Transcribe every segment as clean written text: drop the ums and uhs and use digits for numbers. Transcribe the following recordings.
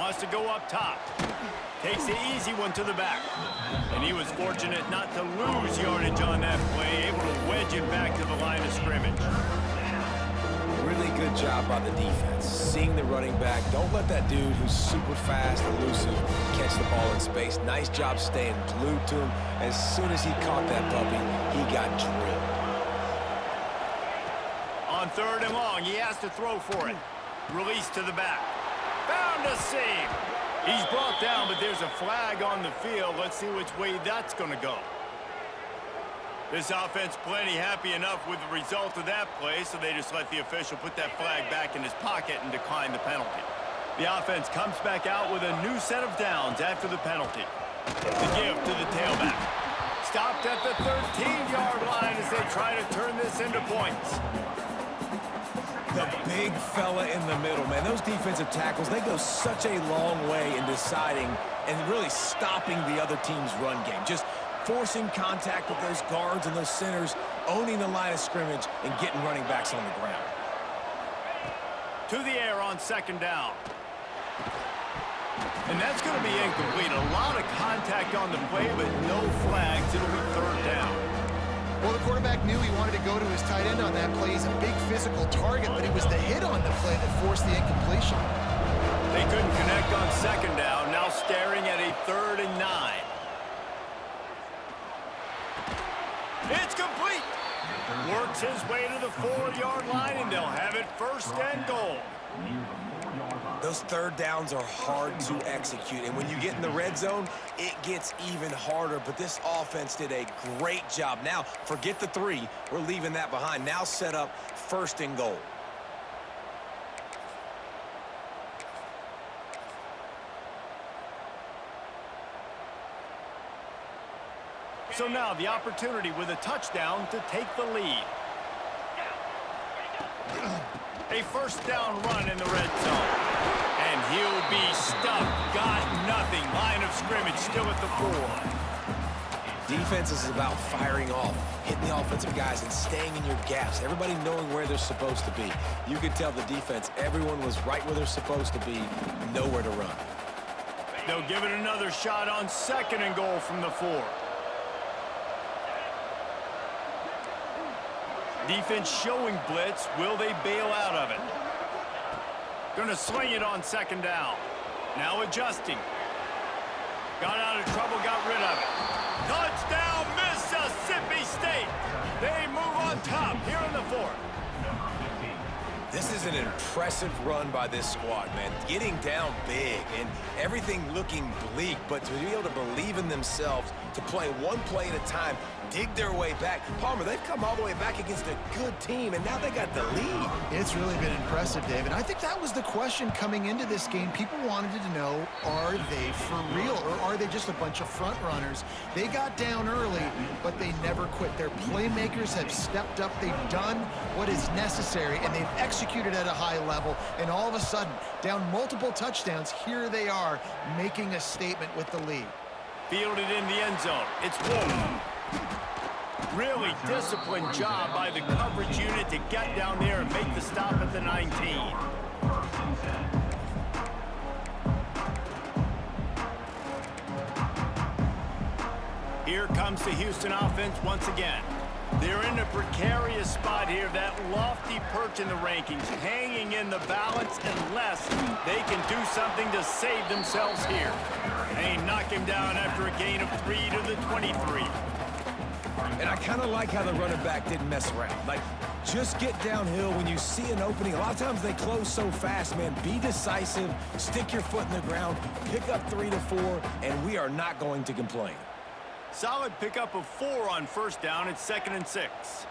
Wants to go up top. Takes the easy one to the back. And he was fortunate not to lose yardage on that play, able to wedge it back to the line of scrimmage. Really good job by the defense. Seeing the running back. Don't let that dude who's super fast, elusive, catch the ball in space. Nice job staying glued to him. As soon as he caught that puppy, he got drilled. On 3rd and long, he has to throw for it. Release to the back. Found a seam. He's brought down, but there's a flag on the field. Let's see which way that's going to go. This offense plenty happy enough with the result of that play, so they just let the official put that flag back in his pocket and decline the penalty. The offense comes back out with a new set of downs after the penalty. The give to the tailback. Stopped at the 13-yard line as they try to turn this into points. The big fella in the middle, man. Those defensive tackles, they go such a long way in deciding and really stopping the other team's run game. Just forcing contact with those guards and those centers, owning the line of scrimmage, and getting running backs on the ground. To the air on 2nd down. And that's going to be incomplete. A lot of contact on the play, but no flags. It'll be 3rd down. Well, the quarterback knew he wanted to go to his tight end on that play. He's a big physical target, but it was the hit on the play that forced the incompletion. They couldn't connect on 2nd down. Now staring at a 3rd and 9. It's complete. Works his way to the 4-yard line, and they'll have it 1st and goal. Those 3rd downs are hard to execute, and when you get in the red zone, it gets even harder, but this offense did a great job. Now, forget the 3. We're leaving that behind. Now set up 1st and goal. So now the opportunity with a touchdown to take the lead. A 1st down run in the red zone. And he'll be stuffed. Got nothing. Line of scrimmage still at the 4. Defense is about firing off, hitting the offensive guys, and staying in your gaps. Everybody knowing where they're supposed to be. You could tell the defense, everyone was right where they're supposed to be, nowhere to run. They'll give it another shot on 2nd and goal from the 4. Defense showing blitz. Will they bail out of it? Gonna sling it on 2nd down. Now adjusting. Got out of trouble, got rid of it. Touchdown, Mississippi State. They move on top here in the 4th. This is an impressive run by this squad, man. Getting down big and everything looking bleak, but to be able to believe in themselves, to play one play at a time, dig their way back. Palmer, they've come all the way back against a good team, and now they got the lead. It's really been impressive, David. I think that was the question coming into this game. People wanted to know, are they for real, or are they just a bunch of front runners? They got down early, but they never quit. Their playmakers have stepped up. They've done what is necessary, and they've executed at a high level, and all of a sudden, down multiple touchdowns, here they are making a statement with the lead. Fielded in the end zone. It's Wolf. Really disciplined job by the coverage unit to get down there and make the stop at the 19. Here comes the Houston offense once again. They're in a precarious spot here, that lofty perch in the rankings, hanging in the balance unless they can do something to save themselves here. They knock him down after a gain of 3 to the 23. And I kind of like how the running back didn't mess around. Like, just get downhill when you see an opening. A lot of times they close so fast, man. Be decisive, stick your foot in the ground, pick up 3 to 4, and we are not going to complain. Solid pickup of 4 on 1st down. It's 2nd and 6.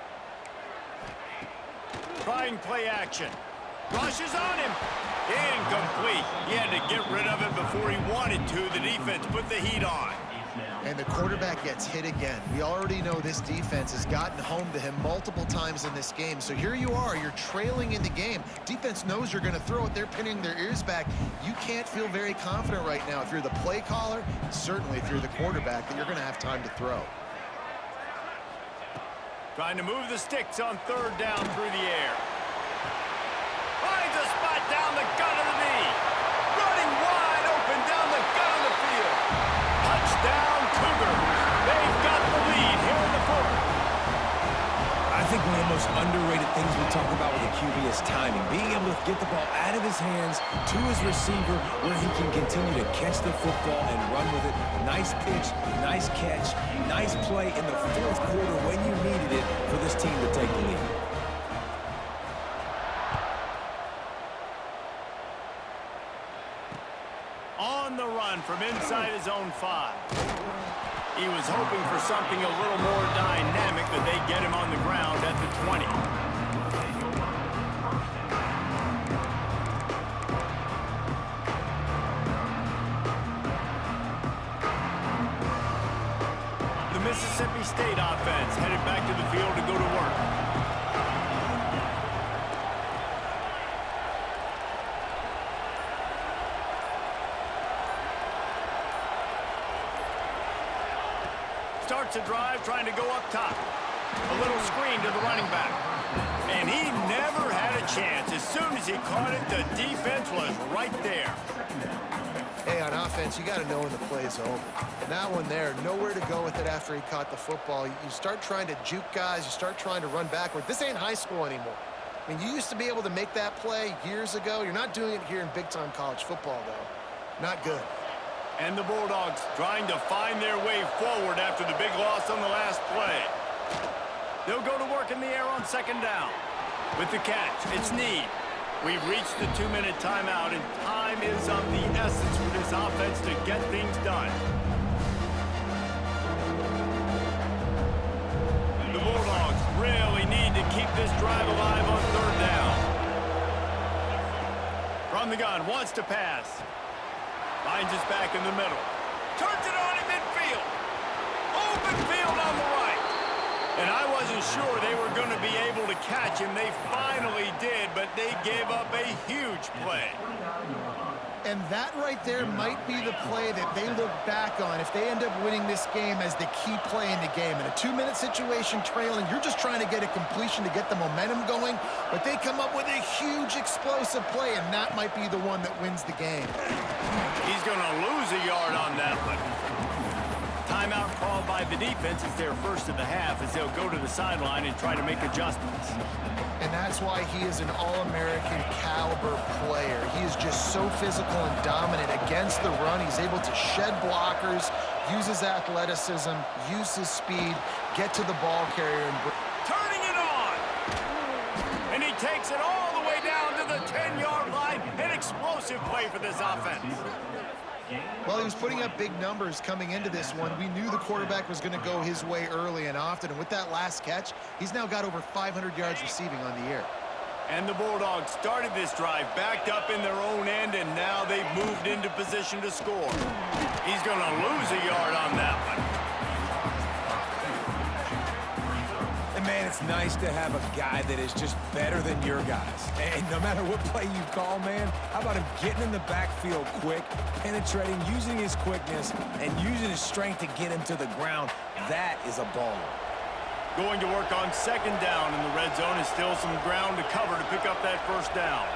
Trying play action. Rushes on him. Incomplete. He had to get rid of it before he wanted to. The defense put the heat on. And the quarterback gets hit again. We already know this defense has gotten home to him multiple times in this game. So here you are, you're trailing in the game. Defense knows you're going to throw it. They're pinning their ears back. You can't feel very confident right now if you're the play caller, certainly if you're the quarterback, that you're going to have time to throw. Trying to move the sticks on 3rd down through the air. Finds a spot down the gut of the knee. Running wide most underrated things we talk about with a QB is timing. Being able to get the ball out of his hands to his receiver where he can continue to catch the football and run with it. Nice pitch, nice catch, nice play in the fourth quarter when you needed it for this team to take the lead. On the run from inside his own 5. He was hoping for something a little more dynamic, but they get him on the ground at the 20. The Mississippi State offense headed back to the field to go to work. Starts a drive trying to go up top. A little screen to the running back. And he never had a chance. As soon as he caught it, the defense was right there. Hey, on offense, you got to know when the play's over. That one there, nowhere to go with it after he caught the football. You start trying to juke guys. You start trying to run backward. This ain't high school anymore. I mean, you used to be able to make that play years ago. You're not doing it here in big-time college football, though. Not good. And the Bulldogs trying to find their way forward after the big loss on the last play. They'll go to work in the air on second down. With the catch, it's Need. We've reached the 2-minute timeout, and time is of the essence for this offense to get things done. The Bulldogs really need to keep this drive alive on third down. From the gun, wants to pass. Finds his back in the middle. Turns it on in midfield. Open field on the right. And I wasn't sure they were going to be able to catch him. They finally did, but they gave up a huge play. And that right there might be the play that they look back on if they end up winning this game as the key play in the game. In a 2-minute situation trailing, you're just trying to get a completion to get the momentum going, but they come up with a huge explosive play, and that might be the one that wins the game. He's going to lose a yard on that one. Timeout called by the defense is their first of the half as they'll go to the sideline and try to make adjustments. And that's why he is an All-American caliber player. He is just so physical and dominant against the run. He's able to shed blockers, use his athleticism, use his speed, get to the ball carrier. And turning it on! And he takes it all the way down to the 10-yard line. An explosive play for this offense. Well, he was putting up big numbers coming into this one. We knew the quarterback was going to go his way early and often. And with that last catch, he's now got over 500 yards receiving on the year. And the Bulldogs started this drive backed up in their own end, and now they've moved into position to score. He's going to lose a yard on that one. And, man, it's nice to have a guy that is just better than your guys. And no matter what play you call, man, how about him getting in the backfield quick, penetrating, using his quickness, and using his strength to get him to the ground? That is a baller. Going to work on second down in the red zone is still some ground to cover to pick up that first down.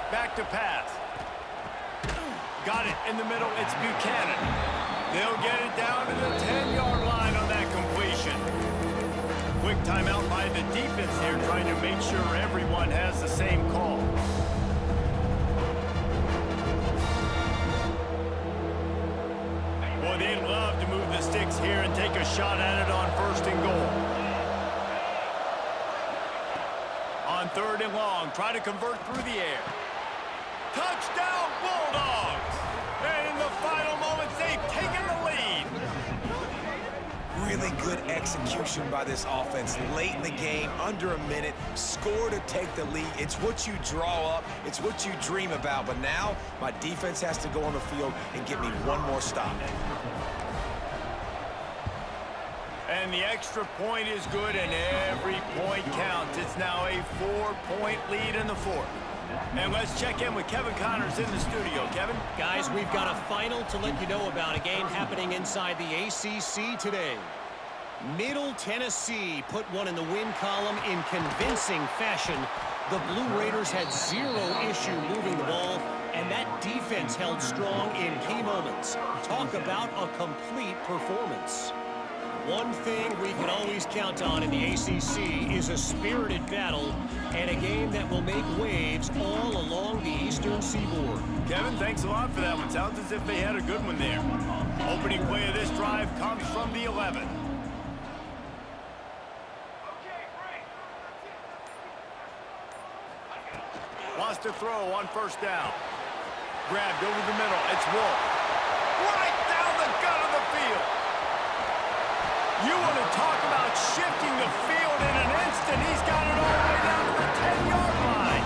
Back to pass. Got it in the middle. It's Buchanan. They'll get it down to the 10-yard line on that completion. Quick timeout by the defense here, trying to make sure everyone has the same call. Boy, they'd love to move the sticks here and take a shot at it on first and goal. On third and long, try to convert through the air. Touchdown, Bulldogs! And in the final moments, they've taken the lead. Really good execution by this offense late in the game, under a minute, score to take the lead. It's what you draw up, it's what you dream about, but now my defense has to go on the field and get me one more stop. And the extra point is good, and every point counts. It's now a 4-point lead in the fourth. And let's check in with Kevin Connors in the studio. Kevin? Guys, we've got a final to let you know about, a game happening inside the ACC today. Middle Tennessee put one in the win column in convincing fashion. The Blue Raiders had zero issue moving the ball, and that defense held strong in key moments. Talk about a complete performance. One thing we can always count on in the ACC is a spirited battle and a game that will make waves all along the Eastern Seaboard. Kevin, thanks a lot for that one. Sounds as if they had a good one there. Opening play of this drive comes from the 11. Wants to throw on first down. Grabbed over the middle. It's Wolf. Right down the gut of the field. You want to talk about shifting the field in an instant. He's got it all the way down to the 10-yard line.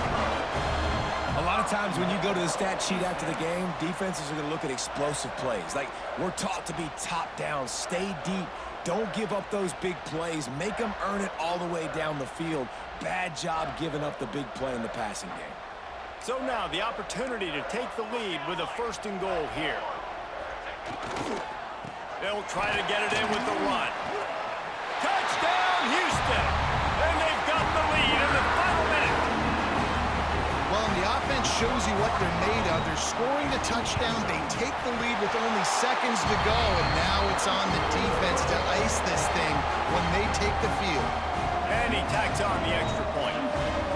A lot of times when you go to the stat sheet after the game, defenses are going to look at explosive plays. Like, we're taught to be top down, stay deep, don't give up those big plays, make them earn it all the way down the field. Bad job giving up the big play in the passing game. So now the opportunity to take the lead with a 1st and goal here. They'll try to get it in with the run. Touchdown, Houston! And they've got the lead in the final minute. Well, and the offense shows you what they're made of. They're scoring the touchdown. They take the lead with only seconds to go, and now it's on the defense to ice this thing when they take the field. And he tacks on the extra point.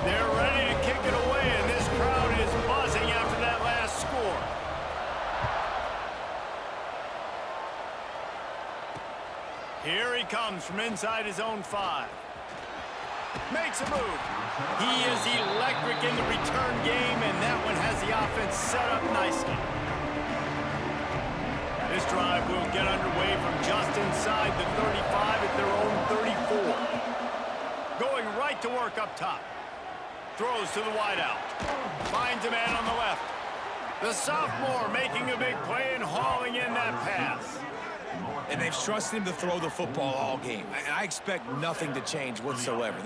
They're ready to kick it away, and this crowd is buzzing after that last score. Here he comes from inside his own 5. Makes a move. He is electric in the return game, and that one has the offense set up nicely. This drive will get underway from just inside the 35 at their own 34. Going right to work up top. Throws to the wideout. Finds a man on the left. The sophomore making a big play and hauling in that pass. And they've trusted him to throw the football all game. And I expect nothing to change whatsoever.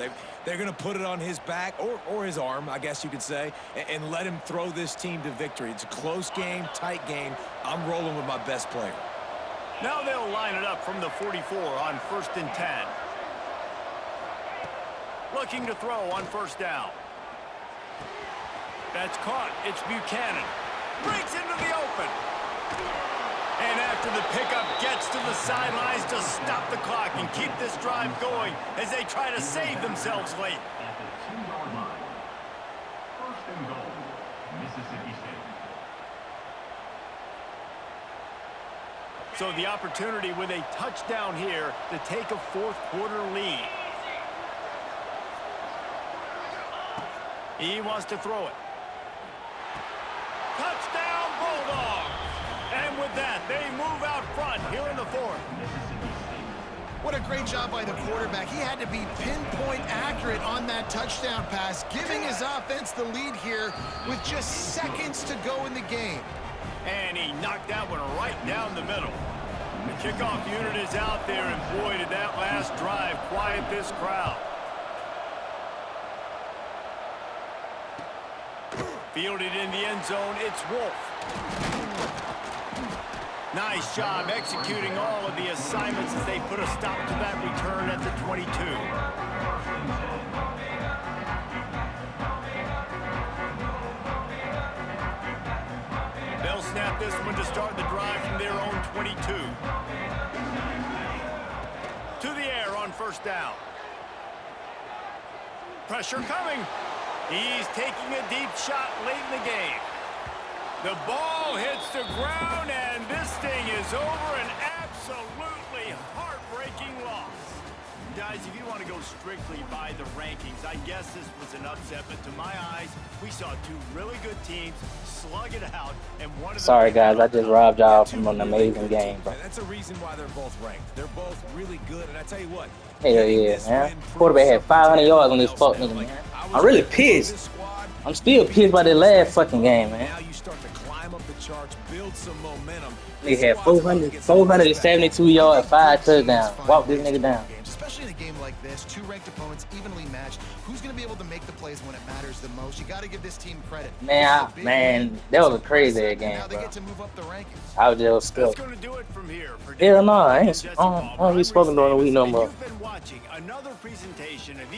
They're going to put it on his back, or his arm, I guess you could say, and let him throw this team to victory. It's a close game, tight game. I'm rolling with my best player. Now they'll line it up from the 44 on 1st and 10. Looking to throw on 1st down. That's caught. It's Buchanan. Breaks into the open. And after the pickup, gets to the sidelines to stop the clock and keep this drive going as they try to save themselves late. At the 2-yard line. 1st and goal, Mississippi State. So the opportunity with a touchdown here to take a 4th quarter lead. He wants to throw it. Touchdown, Bulldogs! And with that, they move out front here in the 4th. What a great job by the quarterback. He had to be pinpoint accurate on that touchdown pass, giving his offense the lead here with just seconds to go in the game. And he knocked that one right down the middle. The kickoff unit is out there, and boy, did that last drive quiet this crowd. Fielded in the end zone, it's Wolf. Nice job executing all of the assignments as they put a stop to that return at the 22. They'll snap this one to start the drive from their own 22. To the air on 1st down. Pressure coming. He's taking a deep shot late in the game. The ball hits the ground, and this thing is over. An absolutely heartbreaking loss. Guys, if you want to go strictly by the rankings, I guess this was an upset, but to my eyes, we saw 2 really good teams slug it out, and one of them... Sorry, guys, I just robbed y'all from an amazing game, bro. That's a reason why they're both ranked. They're both really good, and I tell you what... Hell yeah, man. Quarterback had 500 yards on this fuck nigga, man. I'm really pissed. I'm still pissed by that last fucking game, man. Now you start to climb up the charts, build some momentum. They had 472 yards, 5 touchdowns. Walk this nigga down. Especially in a game like this, 2 ranked opponents evenly matched. Who's going to be able to make the plays when it matters the most? You got to give this team credit. Man, that was a crazy game, now they bro. get to move up the rankings. I was just That's scared. going to do it from here. Hell no, I don't be spoken during the week no more. You've been watching another presentation of